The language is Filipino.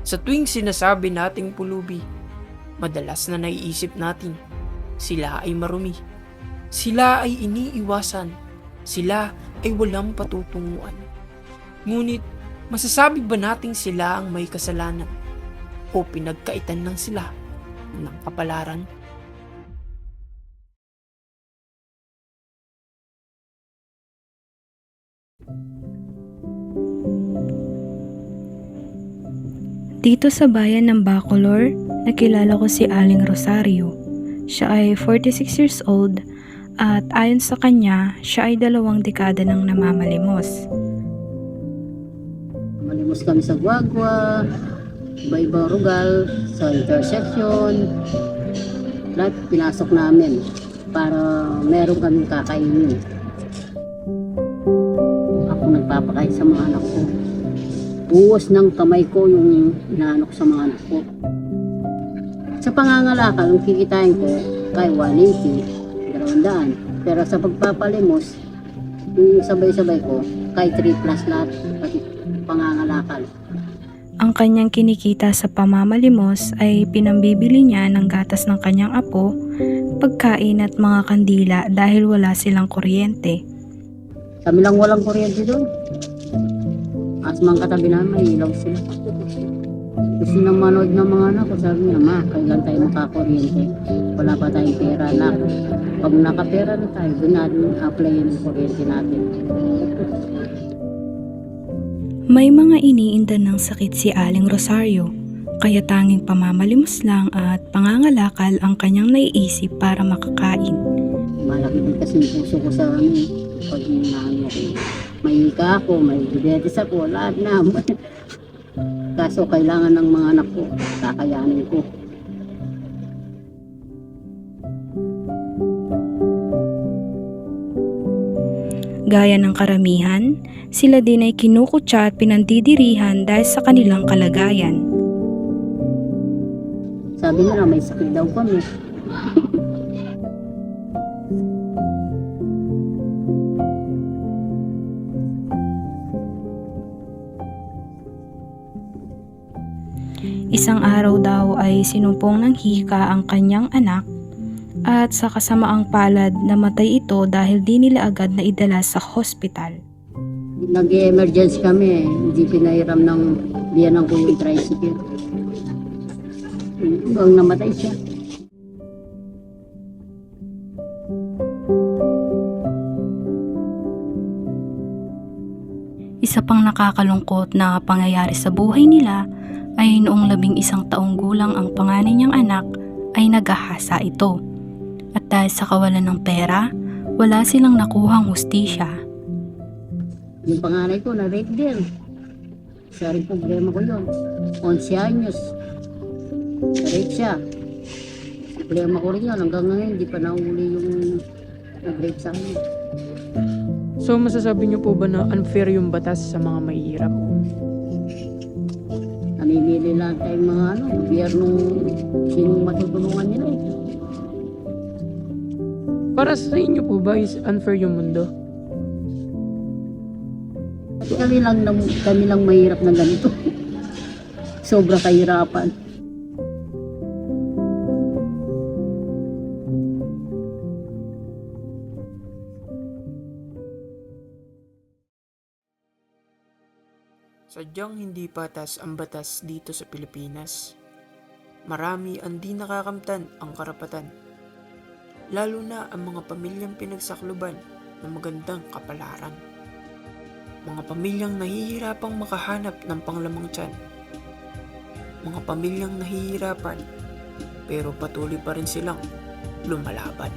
Sa tuwing sinasabi nating pulubi, madalas na naiisip natin, sila ay marumi. Sila ay iniiwasan. Sila ay walang patutunguhan. Ngunit, masasabi ba nating sila ang may kasalanan o pinagkaitan lang sila ng kapalaran? Dito sa bayan ng Bacolor, nakilala ko si Aling Rosario. Siya ay 46 years old at ayon sa kanya, siya ay 2 dekada nang namamalimos. Malimos kami sa Guagua, iba-ibang lugar, sa intersection. Lahat pinasok namin para meron kaming kakainin. Ako nagpapakain sa mga anak ko. Buwas ng kamay ko yung inaano ko sa mga anak ko. Sa pangangalakal, ang kikitain ko kay 180, 200. Pero sa pagpapalimos, yung sabay-sabay ko, kay 3 plus lahat, pati pangangalakal. Ang kanyang kinikita sa pamamalimos ay pinambibili niya ng gatas ng kanyang apo, pagkain at mga kandila dahil wala silang kuryente. Kami lang walang kuryente doon. As mga katabi namin, may ilaw sila. Gusto nang manood ng mga anak ko, sabi niya, ma, kailan tayo makakuryente? Wala pa tayong pera, anak. Pag nakapera na tayo, doon natin apply yung kuryente natin. May mga iniinda ng sakit si Aling Rosario, kaya tanging pamamalimos lang at pangangalakal ang kanyang naiisip para makakain. Malaki din kasi yung puso ko sa pag inaano ko. May hika ako, may diabetes ako, lahat na. Kaso kailangan ng mga anak ko, kakayanin ko. Gaya ng karamihan, sila din ay kinukutya at pinandidirihan dahil sa kanilang kalagayan. Sabi nila may sakit daw kami. Isang araw daw ay sinumpong ng hika ang kanyang anak at sa kasamaang palad namatay ito dahil di nila agad na idala sa hospital. Nag-emergency kami, hindi pinahiram ng biyanan ko yung tricycle. Hanggang namatay siya. Isa pang nakakalungkot na pangyayari sa buhay nila ay noong 11 taong gulang ang panganay niyang anak ay nagahasa ito. At dahil sa kawalan ng pera, wala silang nakuhang hustisya. Yung panganay ko na-rape din. Isa rin problema ko yun. 11 anyos. Na-rape siya. Problema ko rin yun. Hanggang ngayon, hindi pa nahuli yung nag-rape sa akin. So masasabi niyo po ba na unfair yung batas sa mga mahihirap? Namimili lang tayong mga gobyernong sinong matutulungan nila eh. Para sa inyo po ba is unfair yung mundo? At kami lang mahirap na ganito. Sobra kahirapan. Sadyang hindi patas ang batas dito sa Pilipinas. Marami ang di nakakamtan ang karapatan. Lalo na ang mga pamilyang pinagsakluban ng magandang kapalaran. Mga pamilyang nahihirapang makahanap ng panglamang tiyan. Mga pamilyang nahihirapan pero patuloy pa rin silang lumalaban.